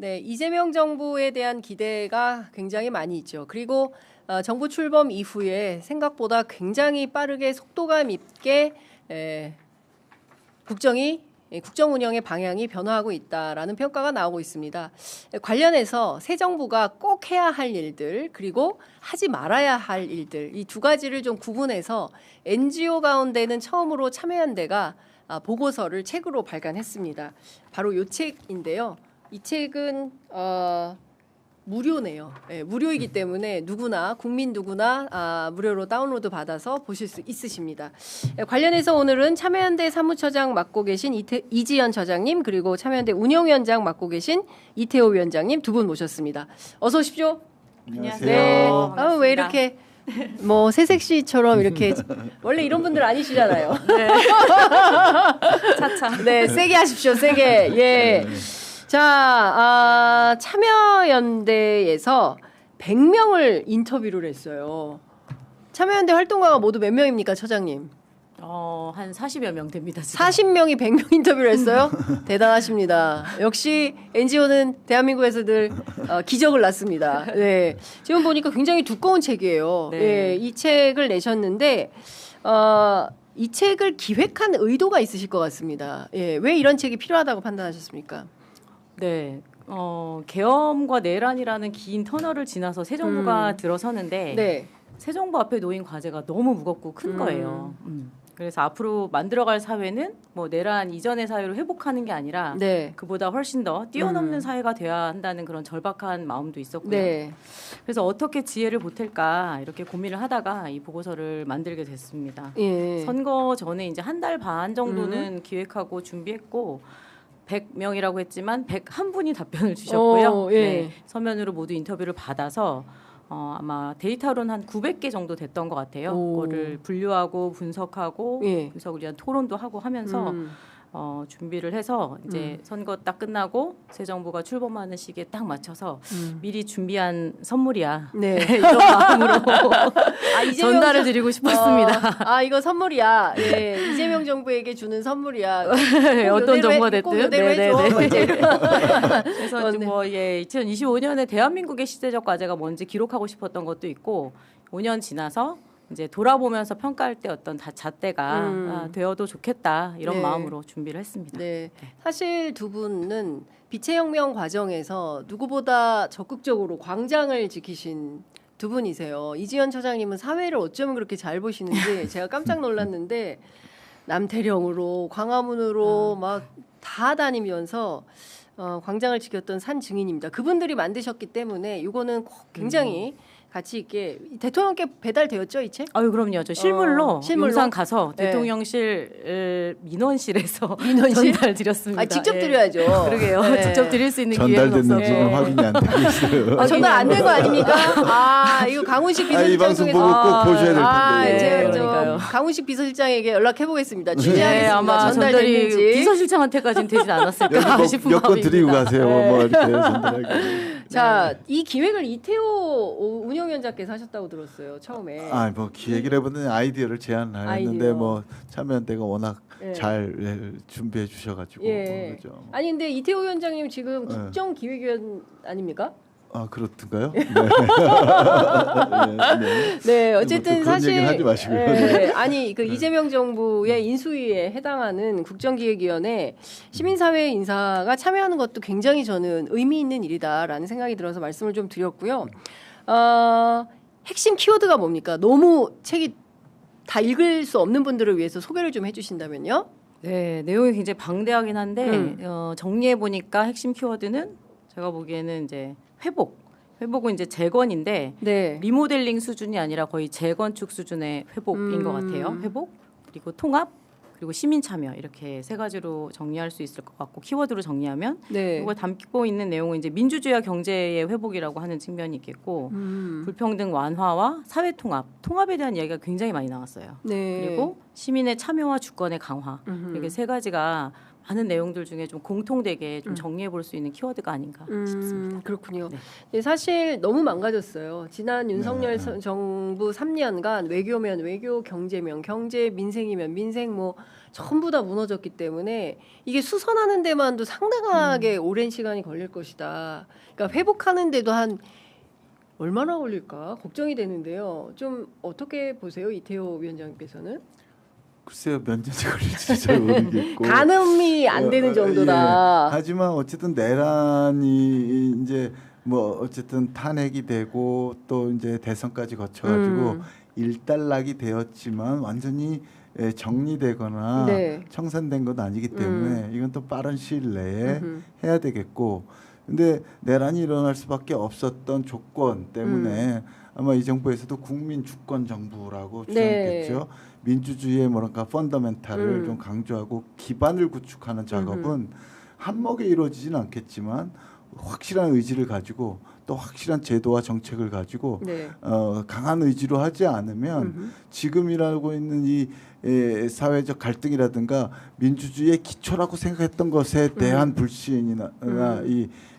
네, 이재명 정부에 대한 기대가 굉장히 많이 있죠. 그리고 정부 출범 이후에 생각보다 굉장히 빠르게 속도감 있게 국정 운영의 방향이 변화하고 있다라는 평가가 나오고 있습니다. 관련해서 새 정부가 꼭 해야 할 일들 그리고 하지 말아야 할 일들 이 두 가지를 좀 구분해서 NGO 가운데는 처음으로 참여연대가 보고서를 책으로 발간했습니다. 바로 이 책인데요. 이 책은 무료네요. 네, 무료이기 때문에 누구나 국민 누구나 무료로 다운로드 받아서 보실 수 있으십니다. 관련해서 오늘은 참여연대 사무처장 맡고 계신 이지연 처장님 그리고 참여연대 운영위원장 맡고 계신 이태호 위원장님 두 분 모셨습니다. 어서 오십시오. 안녕하세요. 네. 왜 이렇게 뭐 새색시처럼 이렇게 원래 이런 분들 아니시잖아요. 네. 차차. 네, 세게 하십시오. 세게. 예. 자, 참여연대에서 100명을 인터뷰를 했어요. 참여연대 활동가가 모두 몇 명입니까, 처장님? 한 40여 명 됩니다. 지금. 40명이 100명 인터뷰를 했어요? 대단하십니다. 역시 NGO는 대한민국에서 늘 기적을 낳습니다. 네. 지금 보니까 굉장히 두꺼운 책이에요. 네. 예, 이 책을 내셨는데 이 책을 기획한 의도가 있으실 것 같습니다. 예, 왜 이런 책이 필요하다고 판단하셨습니까? 네. 계엄과 내란이라는 긴 터널을 지나서 새 정부가 들어서는데 네. 새 정부 앞에 놓인 과제가 너무 무겁고 큰 거예요. 그래서 앞으로 만들어갈 사회는 뭐 내란 이전의 사회로 회복하는 게 아니라 네. 그보다 훨씬 더 뛰어넘는 사회가 돼야 한다는 그런 절박한 마음도 있었고요. 네. 그래서 어떻게 지혜를 보탤까 이렇게 고민을 하다가 이 보고서를 만들게 됐습니다. 예. 선거 전에 이제 한 달 반 정도는 기획하고 준비했고 100명이라고 했지만 101분이 답변을 주셨고요. 예. 네, 서면으로 모두 인터뷰를 받아서 아마 데이터로는 한 900개 정도 됐던 것 같아요. 그거를 분류하고 분석하고 예. 분석을 위한 토론도 하고 하면서 준비를 해서 이제 선거 딱 끝나고 새 정부가 출범하는 시기에 딱 맞춰서 미리 준비한 선물이야. 네. 이런 마음으로 이재명 전달을 드리고 싶었습니다. 이거 선물이야. 예, 이재명 정부에게 주는 선물이야. 어떤 정보가 됐든. 꼭 요대로 해줘. 이제. 그래서 뭐 2025년에 대한민국의 시대적 과제가 뭔지 기록하고 싶었던 것도 있고 5년 지나서 이제 돌아보면서 평가할 때 어떤 잣대가 되어도 좋겠다 이런 네. 마음으로 준비를 했습니다. 네. 사실 두 분은 빛의 혁명 과정에서 누구보다 적극적으로 광장을 지키신 두 분이세요. 이지연 처장님은 사회를 어쩌면 그렇게 잘 보시는지 제가 깜짝 놀랐는데 남태령으로 광화문으로 막 다 다니면서 광장을 지켰던 산 증인입니다. 그분들이 만드셨기 때문에 이거는 꼭 굉장히 가치 있게 대통령께 배달되었죠, 이 책? 아유 그럼요. 저 실물로 용산 가서 네. 대통령실 민원실에서 민원실? 전달 드렸습니다. 직접 예. 드려야죠. 그러게요. 네. 직접 드릴 수 있는 기회는 전달됐는지는 없어서. 확인이 안 되고 있어요. 전달 안 된 거 아닙니까? 이거 강훈식 이 비서실장 방송 쪽에서 보고 꼭 보셔야 될 텐데. 이제 네, 그러니까요. 강훈식 비서실장에게 연락해 보겠습니다. 네, 취재하겠습니다. 아마 전달이 전달됐는지. 비서실장한테까지는 되진 않았을까 싶은 몇 건 마음입니다. 드리고 가세요. 네. 뭐 이렇게 전달하기. 자, 이 기획을 이태호 운영위원장께서 하셨다고 들었어요. 처음에. 뭐 기획을 해보는 아이디어를 제안을 아이디어. 했는데 뭐 참여연대가 워낙 네. 잘 준비해 주셔가지고 예. 그죠. 아니 근데 이태호 위원장님 지금 네. 국정기획위원 아닙니까? 그렇던가요? 네, 어쨌든 그런 사실 얘기는 하지 마시고요. 아니 그 이재명 정부의 인수위에 해당하는 국정기획위원회 시민사회 인사가 참여하는 것도 굉장히 저는 의미 있는 일이다라는 생각이 들어서 말씀을 좀 드렸고요. 핵심 키워드가 뭡니까? 너무 책이 다 읽을 수 없는 분들을 위해서 소개를 좀 해주신다면요. 네, 내용이 굉장히 방대하긴 한데 정리해 보니까 핵심 키워드는 제가 보기에는 이제 회복은 이제 재건인데 네. 리모델링 수준이 아니라 거의 재건축 수준의 회복인 것 같아요. 회복 그리고 통합 그리고 시민 참여 이렇게 세 가지로 정리할 수 있을 것 같고 키워드로 정리하면 네. 이걸 담고 있는 내용은 이제 민주주의와 경제의 회복이라고 하는 측면이 있겠고 불평등 완화와 사회 통합에 대한 이야기가 굉장히 많이 나왔어요. 네. 그리고 시민의 참여와 주권의 강화 이렇게 세 가지가 많은 내용들 중에 좀 공통되게 좀 정리해 볼 수 있는 키워드가 아닌가 싶습니다. 그렇군요. 네. 네, 사실 너무 망가졌어요. 지난 윤석열 정부 3년간 외교면 외교, 경제면 경제, 민생이면 민생, 뭐 전부 다 무너졌기 때문에 이게 수선하는 데만도 상당하게 오랜 시간이 걸릴 것이다. 그러니까 회복하는데도 한 얼마나 걸릴까 걱정이 되는데요. 좀 어떻게 보세요, 이태호 위원장님께서는? 글쎄요, 몇 년이 걸릴지 잘 모르겠고 가늠이 안 되는 정도다. 하지만 어쨌든 내란이 이제 뭐 어쨌든 탄핵이 되고 또 이제 대선까지 거쳐가지고 일단락이 되었지만 완전히 정리되거나 네. 청산된 건 아니기 때문에 이건 또 빠른 시일 내에 해야 되겠고, 근데 내란이 일어날 수밖에 없었던 조건 때문에 아마 이 정부에서도 국민 주권 정부라고 주장했겠죠. 네. 민주주의의 뭐랄까 펀더멘탈을 좀 강조하고 기반을 구축하는 작업은 한몫에 이루어지지는 않겠지만 확실한 의지를 가지고 또 확실한 제도와 정책을 가지고 네. 강한 의지로 하지 않으면 지금 일하고 있는 이 사회적 갈등이라든가 민주주의의 기초라고 생각했던 것에 대한 불신이나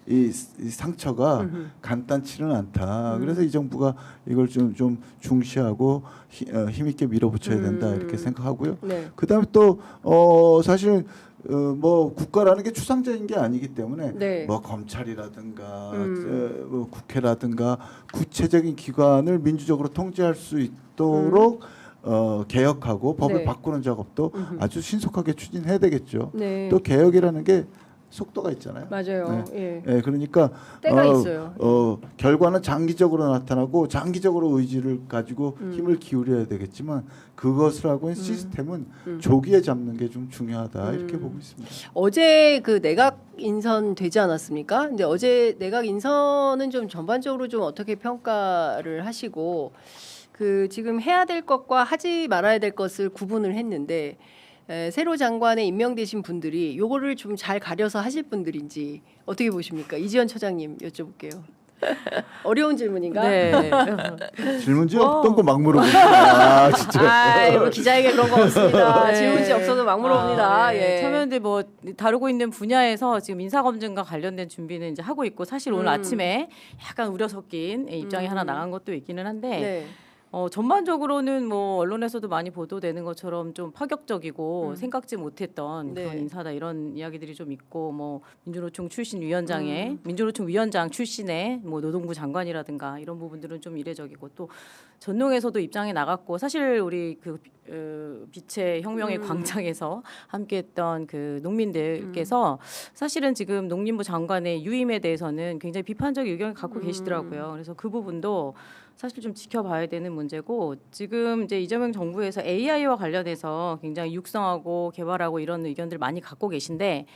이 상처가 간단치는 않다. 그래서 이 정부가 이걸 좀 중시하고 힘있게 밀어붙여야 된다 이렇게 생각하고요. 네. 그다음에 또 사실 뭐 국가라는 게 추상적인 게 아니기 때문에 네. 뭐 검찰이라든가 뭐 국회라든가 구체적인 기관을 민주적으로 통제할 수 있도록 개혁하고 법을 네. 바꾸는 작업도 아주 신속하게 추진해야 되겠죠. 네. 또 개혁이라는 게 속도가 있잖아요. 맞아요. 네. 예. 그러니까 때가 있어요. 결과는 장기적으로 나타나고 장기적으로 의지를 가지고 힘을 기울여야 되겠지만 그것을 하고 있는 시스템은 조기에 잡는 게 좀 중요하다 이렇게 보고 있습니다. 어제 그 내각 인선 되지 않았습니까? 근데 어제 내각 인선은 좀 전반적으로 좀 어떻게 평가를 하시고 그 지금 해야 될 것과 하지 말아야 될 것을 구분을 했는데 새로 장관에 임명되신 분들이 요거를 좀 잘 가려서 하실 분들인지 어떻게 보십니까? 이지연 처장님 여쭤볼게요. 어려운 질문인가? 네. 질문지 없던 거 막 물어봅니다. 진짜. 뭐 기자에게 그런 거 없습니다. 네. 질문지 없어도 막 물어봅니다. 네. 예. 참여연대 뭐 다루고 있는 분야에서 지금 인사검증과 관련된 준비는 이제 하고 있고 사실 오늘 아침에 약간 우려 섞인 입장이 하나 나간 것도 있기는 한데 네. 전반적으로는 뭐 언론에서도 많이 보도되는 것처럼 좀 파격적이고 생각지 못했던 네. 그런 인사다 이런 이야기들이 좀 있고 뭐 민주노총 출신 위원장의 민주노총 위원장 출신의 뭐 노동부 장관이라든가 이런 부분들은 좀 이례적이고 또 전농에서도 입장이 나갔고 사실 우리 그 빛의 혁명의 광장에서 함께했던 그 농민들께서 사실은 지금 농림부 장관의 유임에 대해서는 굉장히 비판적 의견을 갖고 계시더라고요. 그래서 그 부분도 사실 좀 지켜봐야 되는 문제고 지금 이제 이재명 정부에서 AI와 관련해서 굉장히 육성하고 개발하고 이런 의견들 많이 갖고 계신데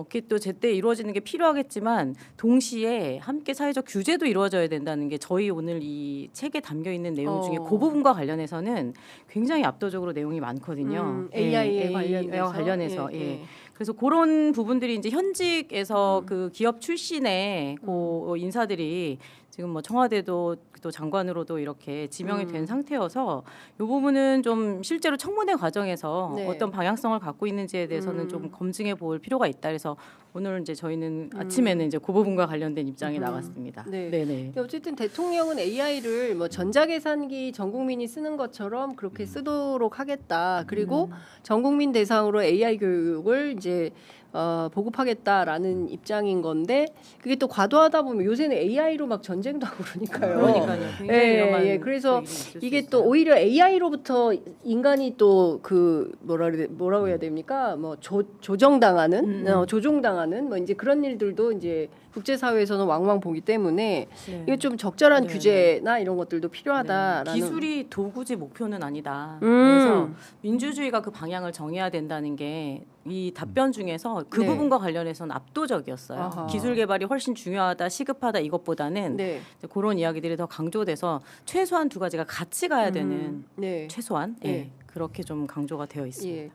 그게 또 제때 이루어지는 게 필요하겠지만 동시에 함께 사회적 규제도 이루어져야 된다는 게 저희 오늘 이 책에 담겨 있는 내용 중에 그 부분과 관련해서는 굉장히 압도적으로 내용이 많거든요. AI에 AI와 관련해서. 예. 예. 그래서 그런 부분들이 이제 현직에서 그 기업 출신의 고 인사들이 지금 뭐 청와대도 또 장관으로도 이렇게 지명이 된 상태여서 이 부분은 좀 실제로 청문회 과정에서 네. 어떤 방향성을 갖고 있는지에 대해서는 좀 검증해 볼 필요가 있다. 그래서 오늘 이제 저희는 아침에는 이제 그 부분과 관련된 입장이 나갔습니다. 네. 네네. 어쨌든 대통령은 AI를 뭐 전자계산기 전 국민이 쓰는 것처럼 그렇게 쓰도록 하겠다. 그리고 전 국민 대상으로 AI 교육을 이제 보급하겠다라는 입장인 건데 그게 또 과도하다 보면 요새는 AI로 막 전쟁도 하고 그러니까요. 그러니까요. 굉장히 위험한 그래서 얘기도 있을 수 이게 있어요. 또 오히려 AI로부터 인간이 또 그 뭐라고 해야 됩니까? 뭐 조정당하는, 조종당하는 뭐 이제 그런 일들도 이제 국제사회에서는 왕왕 보기 때문에 네. 이게 좀 적절한 네, 규제나 이런 것들도 필요하다라는. 기술이 도구지 목표는 아니다. 음. 그래서 민주주의가 그 방향을 정해야 된다는 게 이 답변 중에서 그 네. 부분과 관련해서는 압도적이었어요. 아하. 기술 개발이 훨씬 중요하다, 시급하다 이것보다는 네. 이제 그런 이야기들이 더 강조돼서 최소한 두 가지가 같이 가야 되는 네. 최소한 예. 예. 그렇게 좀 강조가 되어 있습니다. 예.